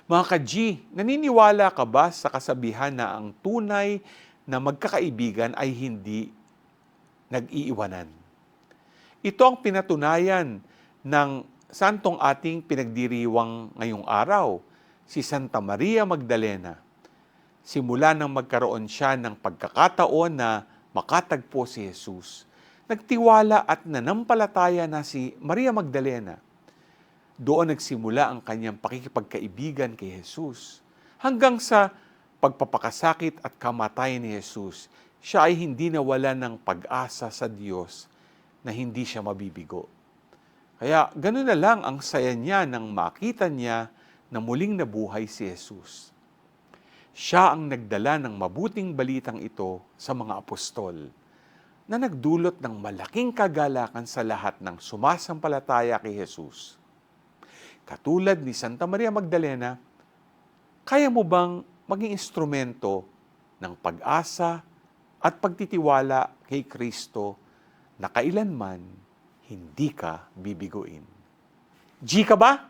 Mga ka-G, naniniwala ka ba sa kasabihan na ang tunay na magkakaibigan ay hindi nag-iiwanan? Ito ang pinatunayan ng santong ating pinagdiriwang ngayong araw, si Santa Maria Magdalena. Simula nang magkaroon siya ng pagkakataon na makatagpo si Jesus, nagtiwala at nanampalataya na si Maria Magdalena. Doon nagsimula ang kanyang pakikipagkaibigan kay Jesus. Hanggang sa pagpapakasakit at kamatayan ni Jesus, siya ay hindi nawala ng pag-asa sa Diyos na hindi siya mabibigo. Kaya gano'n na lang ang saya niya nang makita niya na muling nabuhay si Jesus. Siya ang nagdala ng mabuting balitang ito sa mga apostol na nagdulot ng malaking kagalakan sa lahat ng sumasampalataya kay Jesus. Katulad ni Santa Maria Magdalena, kaya mo bang maging instrumento ng pag-asa at pagtitiwala kay Kristo na kailanman hindi ka bibiguin? G ka ba?